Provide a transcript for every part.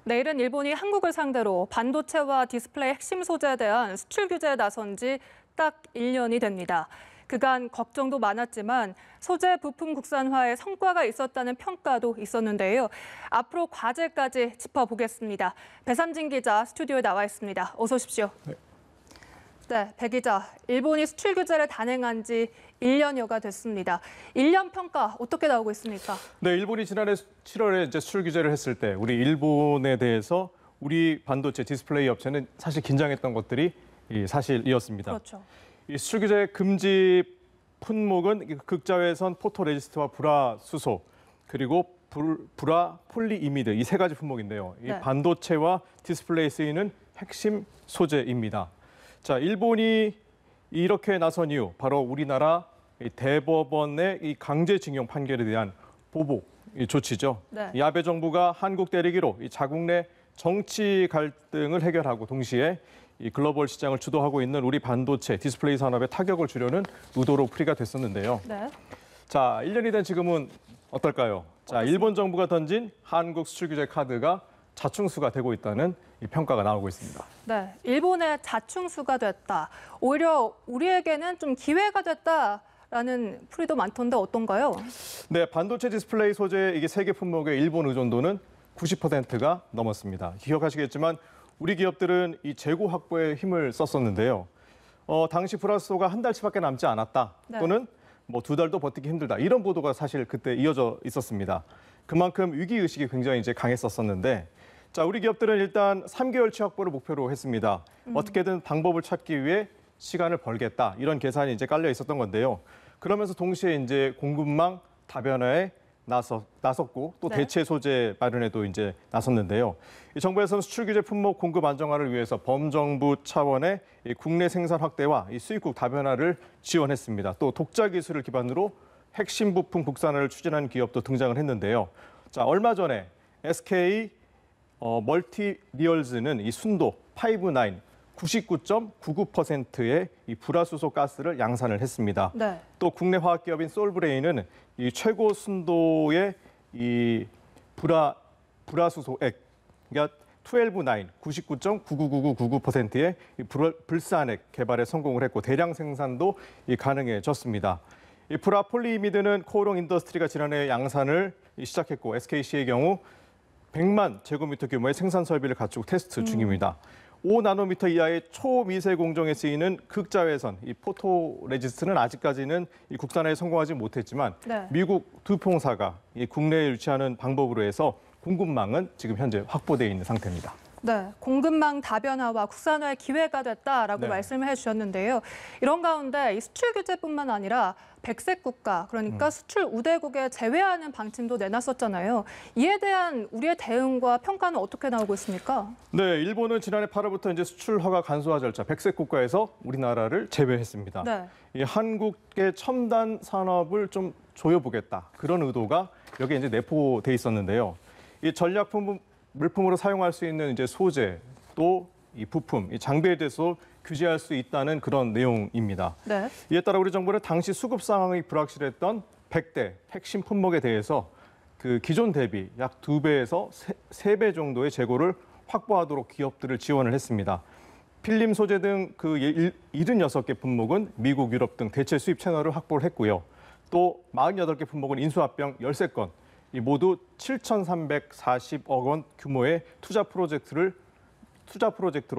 내일은 일본이 한국을 상대로 반도체와 디스플레이 핵심 소재에 대한 수출 규제에 나선 지 딱 1년이 됩니다. 그간 걱정도 많았지만 소재 부품 국산화에 성과가 있었다는 평가도 있었는데요. 앞으로 과제까지 짚어보겠습니다. 배삼진 기자 스튜디오에 나와 있습니다. 어서 오십시오. 네, 배 기자. 일본이 수출 규제를 단행한 지 1년여가 됐습니다. 1년 평가 어떻게 나오고 있습니까? 네, 일본이 지난해 7월에 이제 수출 규제를 했을 때 우리 일본에 대해서 우리 반도체 디스플레이 업체는 사실 긴장했던 것들이 사실이었습니다. 그렇죠. 이 수출 규제 금지 품목은 극자외선 포토레지스트와 불화 수소 그리고 불화 폴리이미드 이 세 가지 품목인데요. 이 네. 반도체와 디스플레이에 쓰이는 핵심 소재입니다. 자, 일본이 이렇게 나선 이유 바로 우리나라 대법원의 이 강제징용 판결에 대한 보복 조치죠. 네. 이 아베 정부가 한국 때리기로 이 자국 내 정치 갈등을 해결하고 동시에 이 글로벌 시장을 주도하고 있는 우리 반도체 디스플레이 산업에 타격을 주려는 의도로 풀이가 됐었는데요. 네. 자, 1년이 된 지금은 어떨까요? 자, 일본 정부가 던진 한국 수출 규제 카드가 자충수가 되고 있다는 이 평가가 나오고 있습니다. 네, 일본의 자충수가 됐다. 오히려 우리에게는 좀 기회가 됐다라는 풀이도 많던데 어떤가요? 네, 반도체 디스플레이 소재 이게 세계 품목의 일본 의존도는 90%가 넘었습니다. 기억하시겠지만 우리 기업들은 이 재고 확보에 힘을 썼었는데요. 당시 불화수소가 한 달치밖에 남지 않았다. 네. 또는 뭐 2달도 버티기 힘들다. 이런 보도가 사실 그때 이어져 있었습니다. 그만큼 위기 의식이 굉장히 이제 강했었는데, 자, 우리 기업들은 일단 3개월치 확보를 목표로 했습니다. 어떻게든 방법을 찾기 위해 시간을 벌겠다. 이런 계산이 이제 깔려 있었던 건데요. 그러면서 동시에 이제 공급망 다변화에 나섰고 또 네. 대체 소재 마련에도 이제 나섰는데요. 이 정부에서는 수출 규제 품목 공급 안정화를 위해서 범정부 차원의 이 국내 생산 확대와 이 수입국 다변화를 지원했습니다. 또 독자 기술을 기반으로 핵심 부품 국산화를 추진하는 기업도 등장을 했는데요. 자, 얼마 전에 SK 멀티리얼즈는 이 순도 5-9 99.99%의 이 불화수소 가스를 양산을 했습니다. 네. 또 국내 화학기업인 솔브레인은 이 최고 순도의 이 불화수소액, 그러니까 12-9 99.999999%의 이 불산액 개발에 성공을 했고 대량 생산도 가능해졌습니다. 이 불화 폴리이미드는 코오롱 인더스트리가 지난해 양산을 시작했고 SKC의 경우 100만 제곱미터 규모의 생산 설비를 갖추고 테스트 중입니다. 5나노미터 이하의 초미세 공정에 쓰이는 극자외선, 이 포토레지스트는 아직까지는 이 국산화에 성공하지 못했지만 네. 미국 두퐁사가 이 국내에 유치하는 방법으로 해서 공급망은 지금 현재 확보되어 있는 상태입니다. 네, 공급망 다변화와 국산화의 기회가 됐다라고 네. 말씀을 해주셨는데요. 이런 가운데 이 수출 규제뿐만 아니라 백색 국가, 그러니까 수출 우대국에 제외하는 방침도 내놨었잖아요. 이에 대한 우리의 대응과 평가는 어떻게 나오고 있습니까? 네, 일본은 지난해 8월부터 이제 수출 허가 간소화 절차 백색 국가에서 우리나라를 제외했습니다. 네. 이 한국의 첨단 산업을 좀 조여보겠다 그런 의도가 여기에 이제 내포돼 있었는데요. 이 전략품 물품으로 사용할 수 있는 이제 소재 또 이 부품, 이 장비에 대해서 규제할 수 있다는 그런 내용입니다. 네. 이에 따라 우리 정부는 당시 수급 상황이 불확실했던 100대 핵심 품목에 대해서 그 기존 대비 약 2배에서 3배 정도의 재고를 확보하도록 기업들을 지원을 했습니다. 필름 소재 등 그 76개 품목은 미국, 유럽 등 대체 수입 채널을 확보를 했고요. 또 48개 품목은 인수합병 13건, 이 모두 7,340억 원 규모의 투자 프로젝트로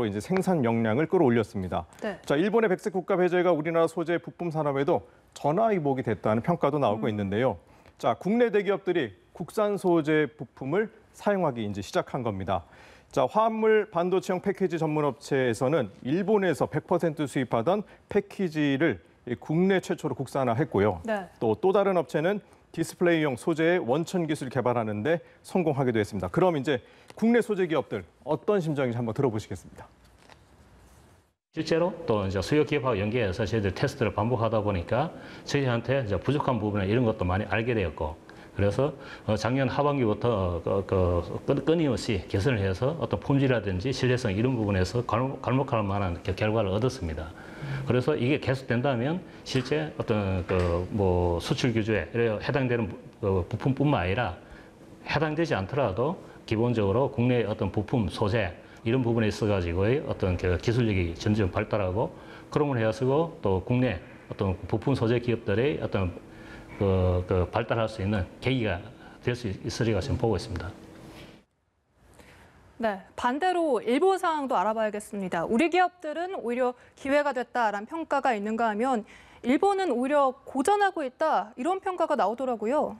이제 생산 역량을 끌어올렸습니다. 네. 자, 일본의 백색 국가 배제가 우리나라 소재 부품 산업에도 전화위복이 됐다는 평가도 나오고 있는데요. 자, 국내 대기업들이 국산 소재 부품을 사용하기 이제 시작한 겁니다. 자, 화합물 반도체형 패키지 전문 업체에서는 일본에서 100% 수입하던 패키지를 국내 최초로 국산화했고요. 네. 또 다른 업체는 디스플레이용 소재의 원천 기술 개발하는 데 성공하기도 했습니다. 그럼 이제 국내 소재 기업들 어떤 심정인지 한번 들어보시겠습니다. 실제로 또 이제 수요 기업하고 연계해서 저희들 테스트를 반복하다 보니까 저희한테 이제 부족한 부분에 이런 것도 많이 알게 되었고, 그래서 작년 하반기부터 끊임없이 개선을 해서 어떤 품질이라든지 신뢰성 이런 부분에서 괄목할 만한 결과를 얻었습니다. 그래서 이게 계속된다면 실제 어떤 수출 규제에 해당되는 부품뿐만 아니라 해당되지 않더라도 기본적으로 국내 어떤 부품 소재 이런 부분에 있어가지고의 어떤 그 기술력이 점점 발달하고 그런 해서고 또 국내 어떤 부품 소재 기업들의 어떤 그 발달할 수 있는 계기가 될 수 있으리라 지금 보고 있습니다. 네, 반대로 일본 상황도 알아봐야겠습니다. 우리 기업들은 오히려 기회가 됐다라는 평가가 있는가 하면 일본은 오히려 고전하고 있다 이런 평가가 나오더라고요.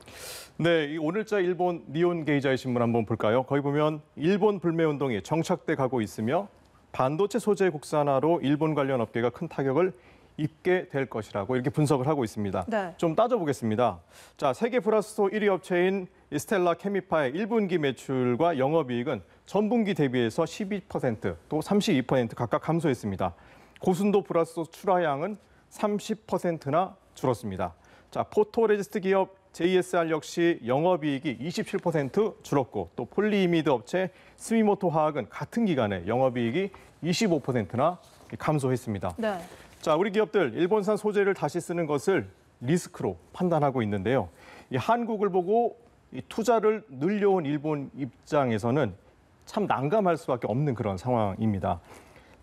네, 이 오늘자 일본 니온 게이자의 신문 한번 볼까요? 거기 보면 일본 불매 운동이 정착돼 가고 있으며 반도체 소재 국산화로 일본 관련 업계가 큰 타격을 입게 될 것이라고 이렇게 분석을 하고 있습니다. 네. 좀 따져보겠습니다. 자, 세계 플라스토 1위 업체인 스텔라 케미파의 1분기 매출과 영업이익은 전분기 대비해서 12%, 또 32% 각각 감소했습니다. 고순도 플라스토 출하량은 30%나 줄었습니다. 자, 포토레지스트 기업 JSR 역시 영업이익이 27% 줄었고 또 폴리이미드 업체 스미모토 화학은 같은 기간에 영업이익이 25%나 감소했습니다. 네. 자, 우리 기업들 일본산 소재를 다시 쓰는 것을 리스크로 판단하고 있는데요. 이 한국을 보고 이 투자를 늘려온 일본 입장에서는 참 난감할 수밖에 없는 그런 상황입니다.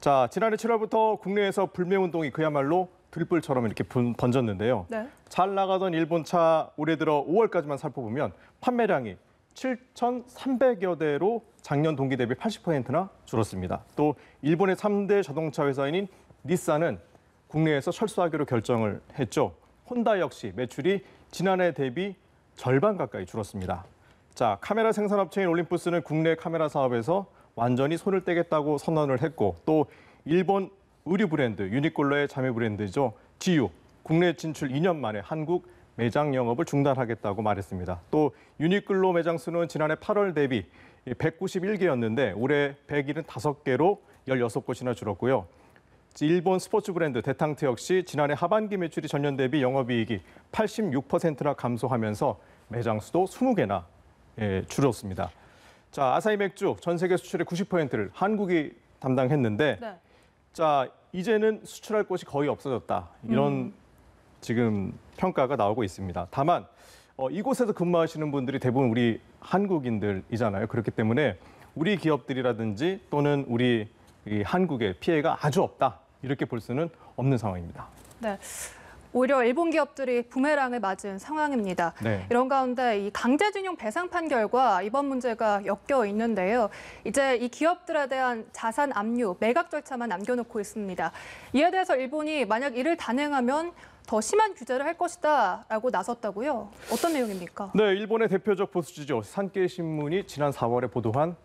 자, 지난해 7월부터 국내에서 불매 운동이 그야말로 들불처럼 이렇게 번졌는데요. 네. 잘 나가던 일본 차 올해 들어 5월까지만 살펴보면 판매량이 7,300여 대로 작년 동기 대비 80%나 줄었습니다. 또 일본의 3대 자동차 회사인 닛산은 국내에서 철수하기로 결정을 했죠. 혼다 역시 매출이 지난해 대비 절반 가까이 줄었습니다. 자, 카메라 생산업체인 올림푸스는 국내 카메라 사업에서 완전히 손을 떼겠다고 선언을 했고 또 일본 의류 브랜드 유니클로의 자매 브랜드죠. GU 국내 진출 2년 만에 한국 매장 영업을 중단하겠다고 말했습니다. 또 유니클로 매장 수는 지난해 8월 대비 191개였는데 올해 175개로 16곳이나 줄었고요. 일본 스포츠 브랜드 데탕트 역시 지난해 하반기 매출이 전년 대비 영업이익이 86%나 감소하면서 매장 수도 20개나 줄었습니다. 자, 아사히 맥주 전 세계 수출의 90%를 한국이 담당했는데 네. 자, 이제는 수출할 곳이 거의 없어졌다. 이런 지금 평가가 나오고 있습니다. 다만 이곳에서 근무하시는 분들이 대부분 우리 한국인들이잖아요. 그렇기 때문에 우리 기업들이라든지 또는 우리 이 한국의 피해가 아주 없다. 이렇게 볼 수는 없는 상황입니다. 네. 오히려 일본 기업들이 부메랑을 맞은 상황입니다. 네. 이런 가운데 이 강제징용 배상 판결과 이번 문제가 엮여 있는데요. 이제 이 기업들에 대한 자산 압류, 매각 절차만 남겨놓고 있습니다. 이에 대해서 일본이 만약 이를 단행하면 더 심한 규제를 할 것이다라고 나섰다고요. 어떤 내용입니까? 네, 일본의 대표적 보수지죠. 산케이 신문이 지난 4월에 보도한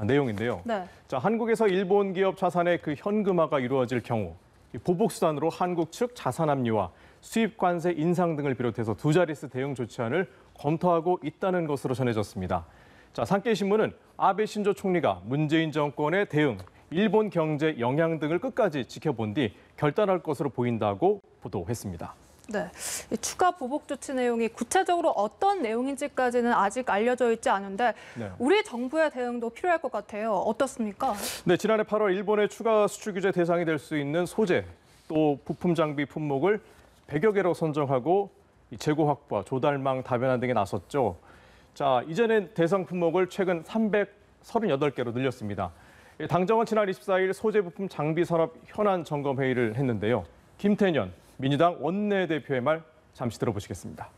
내용인데요. 네. 자, 한국에서 일본 기업 자산의 그 현금화가 이루어질 경우 보복 수단으로 한국 측 자산 압류와 수입 관세 인상 등을 비롯해서 두 자릿수 대응 조치안을 검토하고 있다는 것으로 전해졌습니다. 자, 산케이 신문은 아베 신조 총리가 문재인 정권의 대응, 일본 경제 영향 등을 끝까지 지켜본 뒤 결단할 것으로 보인다고 보도했습니다. 네, 이 추가 보복 조치 내용이 구체적으로 어떤 내용인지까지는 아직 알려져 있지 않은데 네. 우리 정부의 대응도 필요할 것 같아요. 어떻습니까? 네, 지난해 8월 일본의 추가 수출 규제 대상이 될 수 있는 소재 또 부품 장비 품목을 100여 개로 선정하고 재고 확보와 조달망 다변화 등에 나섰죠. 자, 이제는 대상 품목을 최근 338개로 늘렸습니다. 당정은 지난 24일 소재 부품 장비 산업 현안 점검 회의를 했는데요. 김태년 민주당 원내대표의 말 잠시 들어보시겠습니다.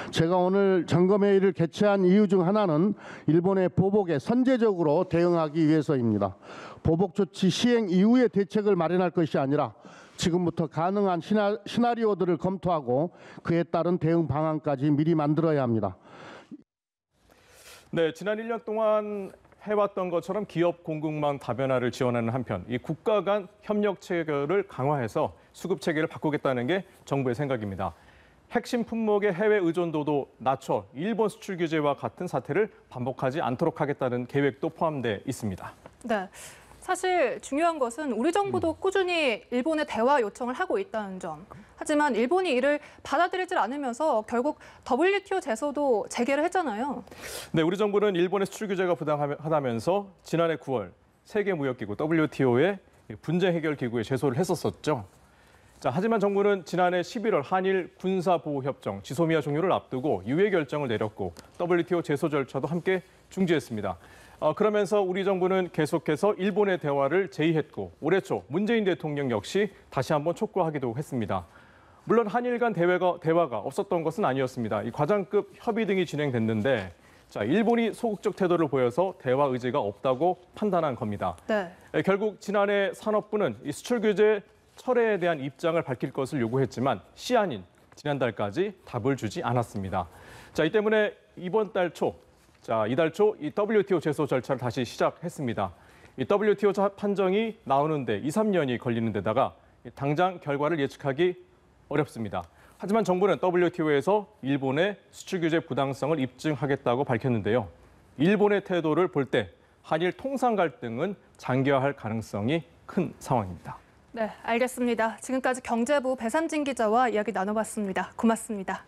제가 오늘 점검회의를 개최한 이유 중 하나는 일본의 보복에 선제적으로 대응하기 위해서입니다. 보복 조치 시행 이후의 대책을 마련할 것이 아니라 지금부터 가능한 시나리오들을 검토하고 그에 따른 대응 방안까지 미리 만들어야 합니다. 네, 지난 1년 동안 해왔던 것처럼 기업 공급망 다변화를 지원하는 한편 이 국가 간 협력 체계를 강화해서 수급 체계를 바꾸겠다는 게 정부의 생각입니다. 핵심 품목의 해외 의존도도 낮춰 일본 수출 규제와 같은 사태를 반복하지 않도록 하겠다는 계획도 포함돼 있습니다. 네. 사실 중요한 것은 우리 정부도 꾸준히 일본에 대화 요청을 하고 있다는 점. 하지만 일본이 이를 받아들이질 않으면서 결국 WTO 제소도 제기를 했잖아요. 네, 우리 정부는 일본의 수출 규제가 부당하다면서 지난해 9월 세계무역기구 WTO에 분쟁 해결 기구에 제소를 했었죠. 자, 하지만 정부는 지난해 11월 한일 군사보호협정 지소미아 종료를 앞두고 유예 결정을 내렸고 WTO 제소 절차도 함께 중지했습니다. 그러면서 우리 정부는 계속해서 일본의 대화를 제의했고 올해 초 문재인 대통령 역시 다시 한번 촉구하기도 했습니다. 물론 한일 간 대화가 없었던 것은 아니었습니다. 이 과장급 협의 등이 진행됐는데 자, 일본이 소극적 태도를 보여서 대화 의지가 없다고 판단한 겁니다. 네. 결국 지난해 산업부는 이 수출 규제 철회에 대한 입장을 밝힐 것을 요구했지만 시한인 지난달까지 답을 주지 않았습니다. 자, 이 때문에 이번 달 초, 이달 초 이 WTO 제소 절차를 다시 시작했습니다. 이 WTO 판정이 나오는데 2, 3년이 걸리는 데다가 당장 결과를 예측하기 어렵습니다. 하지만 정부는 WTO에서 일본의 수출 규제 부당성을 입증하겠다고 밝혔는데요. 일본의 태도를 볼 때 한일 통상 갈등은 장기화할 가능성이 큰 상황입니다. 네, 알겠습니다. 지금까지 경제부 배삼진 기자와 이야기 나눠봤습니다. 고맙습니다.